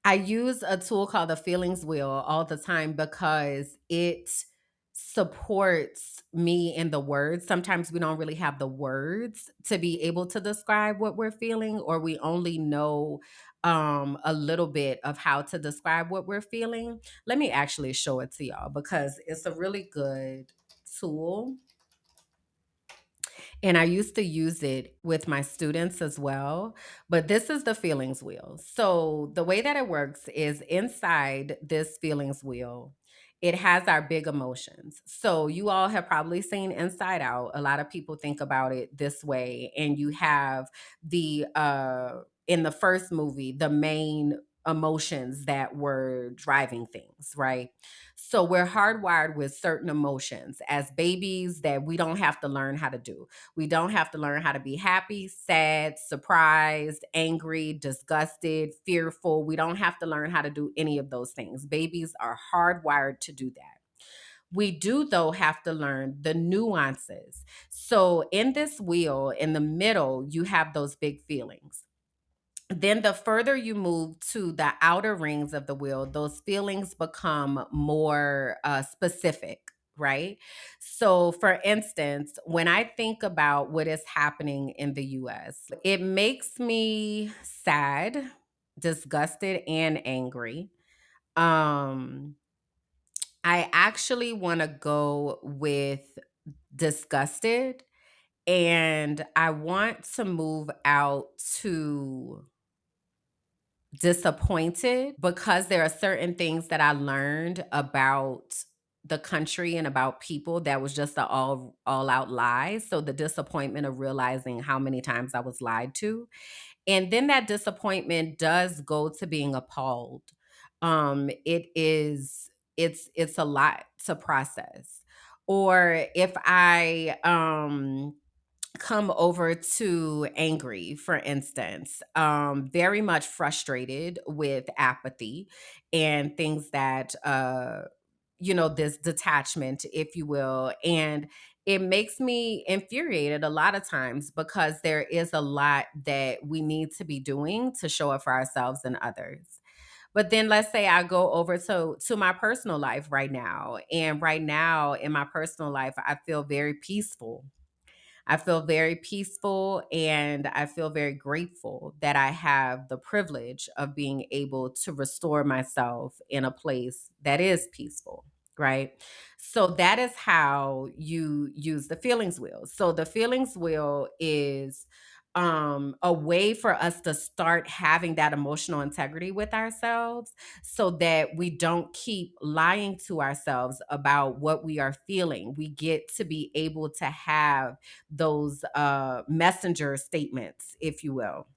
I use a tool called the feelings wheel all the time because it supports me in the words. Sometimes we don't really have the words to be able to describe what we're feeling, or we only know a little bit of how to describe what we're feeling. Let me actually show it to y'all because it's a really good tool. And I used to use it with my students as well. But this is the feelings wheel. So the way that it works is inside this feelings wheel, it has our big emotions. So you all have probably seen Inside Out. A lot of people think about it this way. And you have in the first movie, the main emotions that were driving things, right? So we're hardwired with certain emotions as babies that we don't have to learn how to do. We don't have to learn how to be happy, sad, surprised, angry, disgusted, fearful. We don't have to learn how to do any of those things. Babies are hardwired to do that. We do, though, have to learn the nuances. So, in this wheel, in the middle, you have those big feelings. Then, the further you move to the outer rings of the wheel, those feelings become more specific, right? So, for instance, when I think about what is happening in the US, it makes me sad, disgusted, and angry. Um, I actually want to go with disgusted, and I want to move out to disappointed because there are certain things that I learned about the country and about people that was just a all out lie. So the disappointment of realizing how many times I was lied to. And then that disappointment does go to being appalled. It's a lot to process. Or if I come over to angry, for instance, very much frustrated with apathy and things that this detachment, if you will. And it makes me infuriated a lot of times because there is a lot that we need to be doing to show up for ourselves and others. But then let's say I go over to my personal life right now. And right now in my personal life, I feel very peaceful. I feel very peaceful, and I feel very grateful that I have the privilege of being able to restore myself in a place that is peaceful, right? So that is how you use the feelings wheel. So the feelings wheel is a way for us to start having that emotional integrity with ourselves so that we don't keep lying to ourselves about what we are feeling. We get to be able to have those messenger statements, if you will.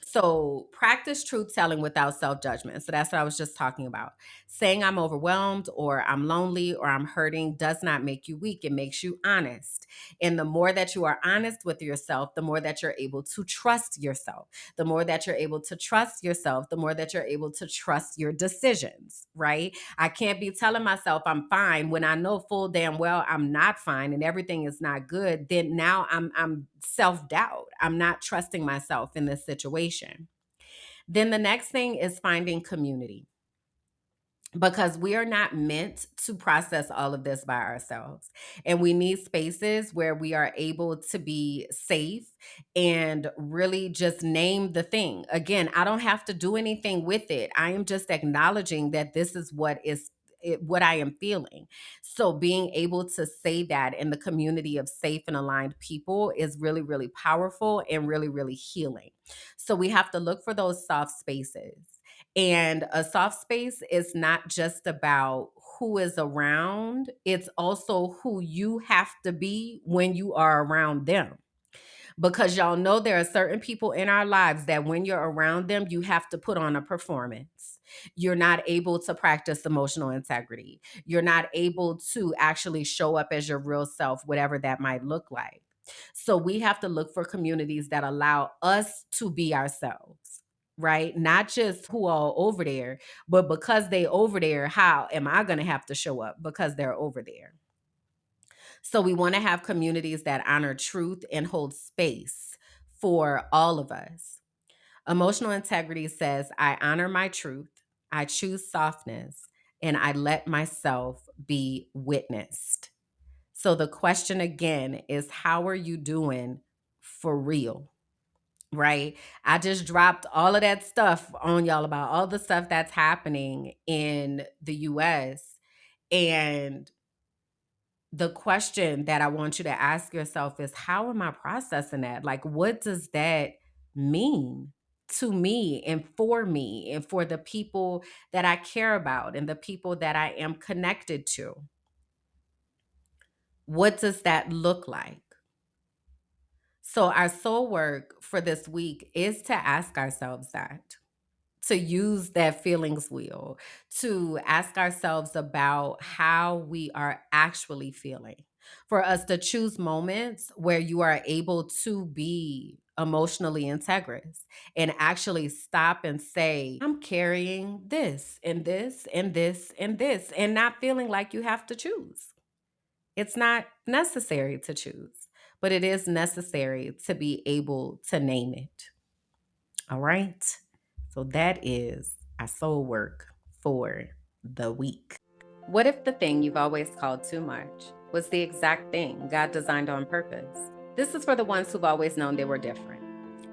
So practice truth telling without self judgment. So that's what I was just talking about. Saying I'm overwhelmed or I'm lonely or I'm hurting does not make you weak. It makes you honest. And the more that you are honest with yourself, the more that you're able to trust yourself. The more that you're able to trust yourself, the more that you're able to trust your decisions, right? I can't be telling myself I'm fine when I know full damn well I'm not fine and everything is not good. Then now I'm self-doubt. I'm not trusting myself in this situation. Then the next thing is finding community because we are not meant to process all of this by ourselves. And we need spaces where we are able to be safe and really just name the thing. Again, I don't have to do anything with it. I am just acknowledging that this is what I am feeling. So being able to say that in the community of safe and aligned people is really, really powerful and really, really healing. So we have to look for those soft spaces. And a soft space is not just about who is around, it's also who you have to be when you are around them. Because y'all know there are certain people in our lives that when you're around them, you have to put on a performance. You're not able to practice emotional integrity. You're not able to actually show up as your real self, whatever that might look like. So we have to look for communities that allow us to be ourselves, right? Not just who all over there, but because they over there, how am I going to have to show up because they're over there? So we want to have communities that honor truth and hold space for all of us. Emotional integrity says, I honor my truth, I choose softness, and I let myself be witnessed. So the question again is, how are you doing for real? right? I just dropped all of that stuff on y'all about all the stuff that's happening in the US. And the question that I want you to ask yourself is, how am I processing that? Like, what does that mean to me and for the people that I care about and the people that I am connected to? What does that look like? So, our soul work for this week is to ask ourselves that, to use that feelings wheel, to ask ourselves about how we are actually feeling, for us to choose moments where you are able to be emotionally integrous and actually stop and say, I'm carrying this and this and this and this, and not feeling like you have to choose. It's not necessary to choose, but it is necessary to be able to name it. All right. So that is our soul work for the week. What if the thing you've always called too much was the exact thing God designed on purpose? This is for the ones who've always known they were different.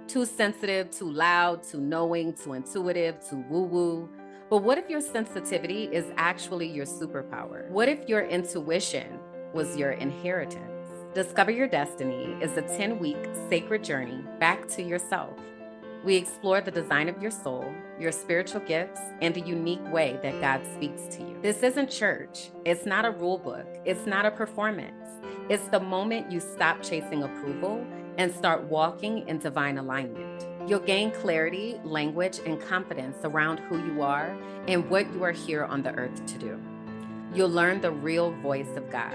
Too sensitive, too loud, too knowing, too intuitive, too woo woo. But what if your sensitivity is actually your superpower? What if your intuition was your inheritance? Discover Your Destiny is a 10-week sacred journey back to yourself. We explore the design of your soul, your spiritual gifts, and the unique way that God speaks to you. This isn't church. It's not a rule book. It's not a performance. It's the moment you stop chasing approval and start walking in divine alignment. You'll gain clarity, language, and confidence around who you are and what you are here on the earth to do. You'll learn the real voice of God.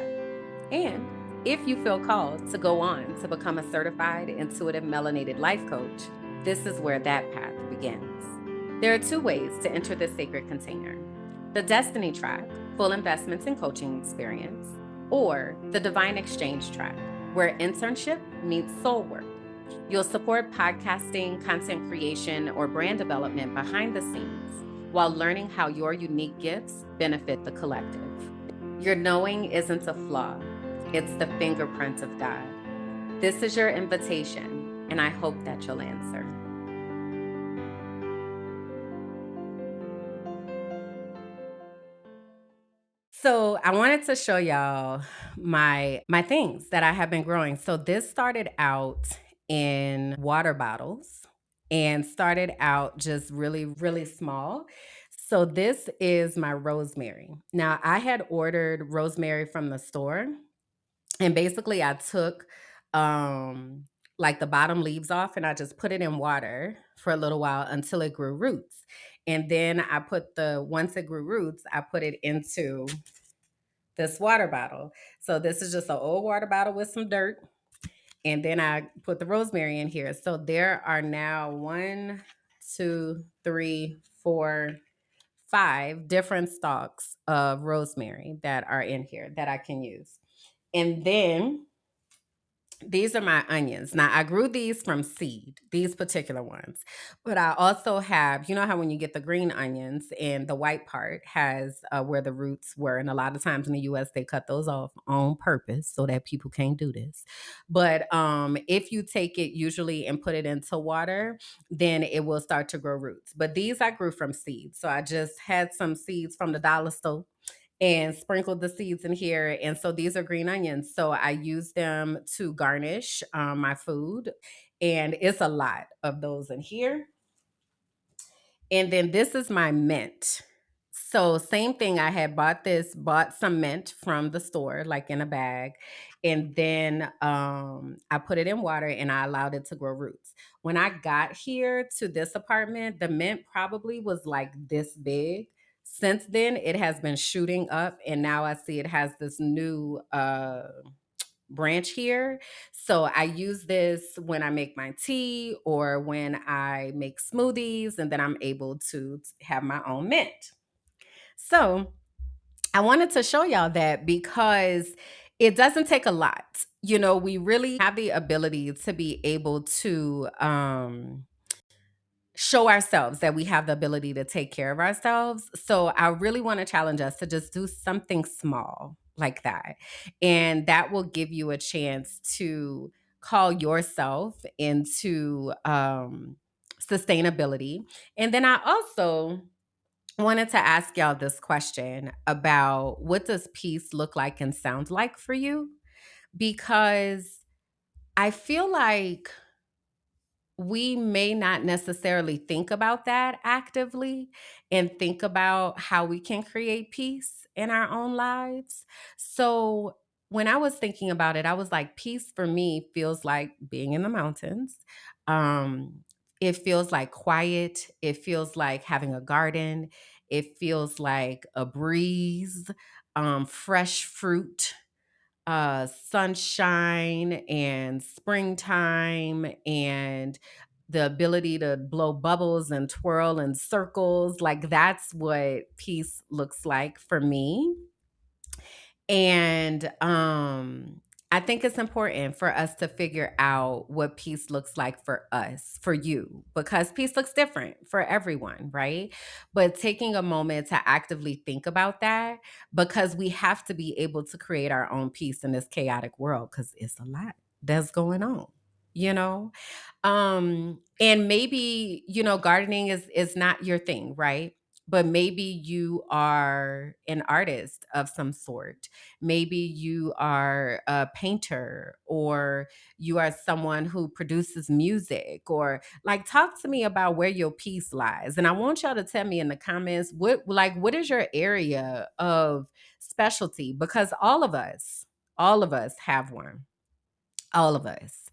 And if you feel called to go on to become a certified intuitive melanated life coach, this is where that path begins. There are two ways to enter this sacred container: the Destiny track, full investments and coaching experience, or the Divine Exchange track, where internship meets soul work. You'll support podcasting, content creation, or brand development behind the scenes while learning how your unique gifts benefit the collective. Your knowing isn't a flaw, it's the fingerprint of God. This is your invitation, and I hope that you'll answer. So I wanted to show y'all my things that I have been growing. So this started out in water bottles and started out just really, really small. So this is my rosemary. Now I had ordered rosemary from the store, and basically I took like the bottom leaves off and I just put it in water for a little while until it grew roots. And then once it grew roots, I put it into this water bottle. So this is just an old water bottle with some dirt. And then I put the rosemary in here. So there are now 5 different stalks of rosemary that are in here that I can use. And then these are my onions. Now, I grew these from seed, these particular ones. But I also have, you know how when you get the green onions and the white part has where the roots were. And a lot of times in the US, they cut those off on purpose so that people can't do this. But if you take it usually and put it into water, then it will start to grow roots. But these I grew from seeds. So I just had some seeds from the dollar store and sprinkled the seeds in here. And so these are green onions. So I use them to garnish my food. And it's a lot of those in here. And then this is my mint. So same thing, I had bought some mint from the store, like in a bag. And then I put it in water and I allowed it to grow roots. When I got here to this apartment, the mint probably was like this big. Since then, it has been shooting up, and now I see it has this new branch here. So I use this when I make my tea or when I make smoothies, and then I'm able to have my own mint. So I wanted to show y'all that because it doesn't take a lot. You know, we really have the ability to be able to show ourselves that we have the ability to take care of ourselves. So I really want to challenge us to just do something small like that. And that will give you a chance to call yourself into sustainability. And then I also wanted to ask y'all this question about what does peace look like and sound like for you? Because I feel like we may not necessarily think about that actively and think about how we can create peace in our own lives. So, when I was thinking about it, I was like, peace for me feels like being in the mountains. Um, it feels like quiet. It feels like having a garden. It feels like a breeze, fresh fruit, sunshine and springtime and the ability to blow bubbles and twirl in circles. Like that's what peace looks like for me. And I think it's important for us to figure out what peace looks like for us, for you, because peace looks different for everyone, right? But taking a moment to actively think about that, because we have to be able to create our own peace in this chaotic world, because it's a lot that's going on, you know? And maybe, gardening is not your thing, right? But maybe you are an artist of some sort. Maybe you are a painter, or you are someone who produces music, or like talk to me about where your peace lies. And I want y'all to tell me in the comments what is your area of specialty, because all of us have one, all of us.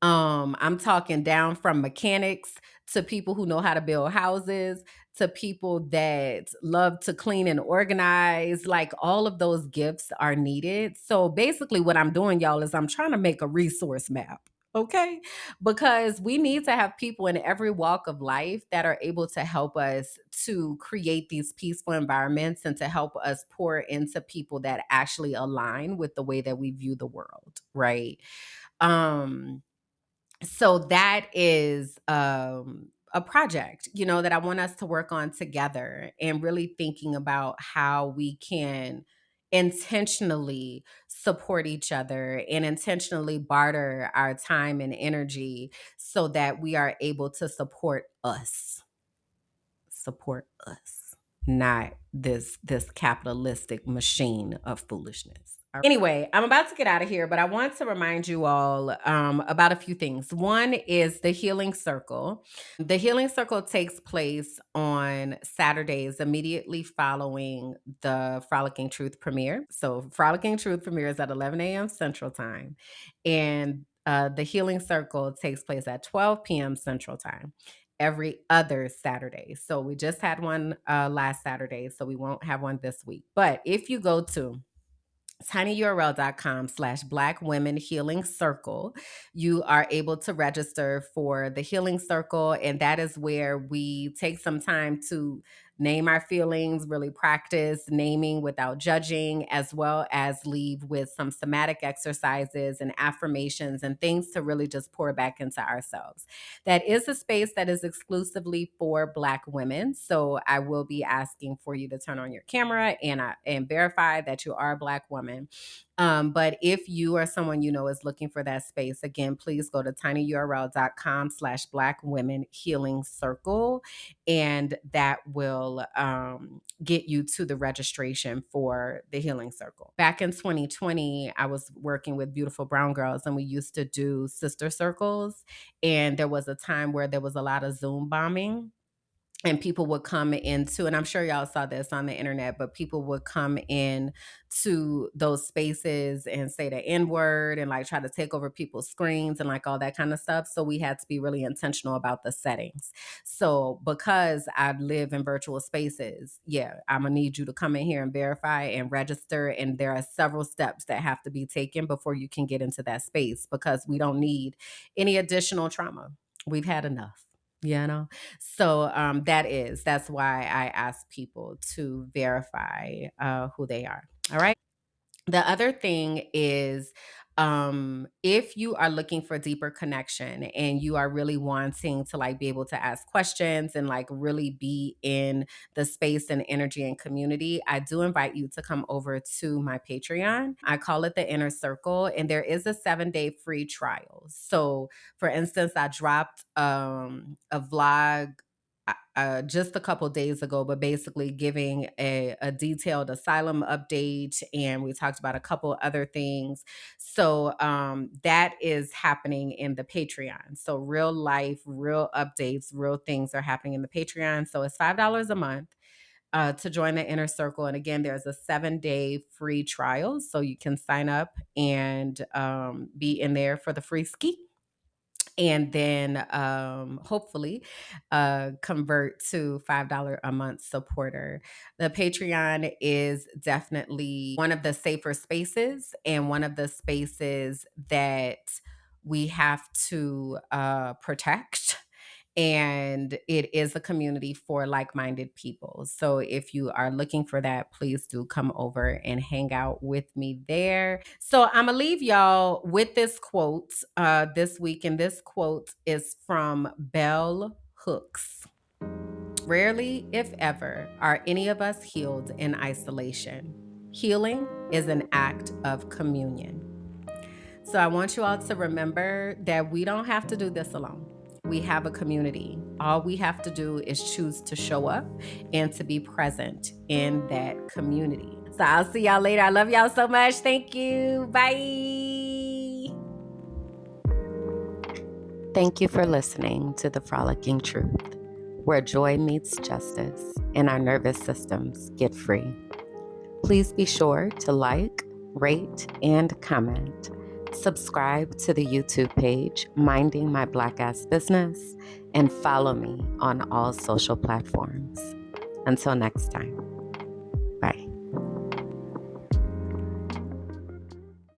I'm talking down from mechanics to people who know how to build houses to people that love to clean and organize. Like all of those gifts are needed. So basically, what I'm doing, y'all, is I'm trying to make a resource map. Okay. Because we need to have people in every walk of life that are able to help us to create these peaceful environments and to help us pour into people that actually align with the way that we view the world. Right. Um, so that is a project, that I want us to work on together and really thinking about how we can intentionally support each other and intentionally barter our time and energy so that we are able to support us, not this capitalistic machine of foolishness. Anyway, I'm about to get out of here, but I want to remind you all about a few things. One is the Healing Circle. The Healing Circle takes place on Saturdays immediately following the Frolicking Truth premiere. So, Frolicking Truth premieres at 11 a.m. Central Time, and the Healing Circle takes place at 12 p.m. Central Time every other Saturday. So, we just had one last Saturday, so we won't have one this week. But if you go to tinyurl.com/Black Women Healing Circle, you are able to register for the Healing Circle. And that is where we take some time to name our feelings, really practice naming without judging, as well as leave with some somatic exercises and affirmations and things to really just pour back into ourselves. That is a space that is exclusively for Black women. So I will be asking for you to turn on your camera and verify that you are a Black woman. But if you or someone you know is looking for that space, again, please go to tinyurl.com/Black Women Healing Circle, and that will get you to the registration for the Healing Circle. Back in 2020, I was working with Beautiful Brown Girls, and we used to do sister circles. And there was a time where there was a lot of Zoom bombing. And people would come into, and I'm sure y'all saw this on the internet, but people would come in to those spaces and say the N word and like try to take over people's screens and like all that kind of stuff. So we had to be really intentional about the settings. So because I live in virtual spaces, yeah, I'm gonna need you to come in here and verify and register. And there are several steps that have to be taken before you can get into that space, because we don't need any additional trauma. We've had enough. So that's why I ask people to verify who they are. All right. The other thing is, if you are looking for deeper connection and you are really wanting to like be able to ask questions and like really be in the space and energy and community, I do invite you to come over to my Patreon. I call it the Inner Circle, and there is a 7-day free trial. So for instance, I dropped a vlog just a couple days ago, but basically giving a detailed asylum update. And we talked about a couple other things. So that is happening in the Patreon. So real life, real updates, real things are happening in the Patreon. So it's $5 a month. To join the Inner Circle. And again, there's a 7-day free trial. So you can sign up and be in there for the free ski, and then hopefully convert to $5 a month supporter. The Patreon is definitely one of the safer spaces and one of the spaces that we have to protect, and it is a community for like-minded people. So if you are looking for that, please do come over and hang out with me there. So I'm gonna leave y'all with this quote this week, and this quote is from Bell Hooks. Rarely, if ever, are any of us healed in isolation. Healing is an act of communion. So I want you all to remember that we don't have to do this alone. We have a community. All we have to do is choose to show up and to be present in that community. So I'll see y'all later. I love y'all so much. Thank you. Bye. Thank you for listening to The Frolicking Truth, where joy meets justice and our nervous systems get free. Please be sure to like, rate, and comment. Subscribe to the YouTube page, Minding My Black Ass Business, and follow me on all social platforms. Until next time.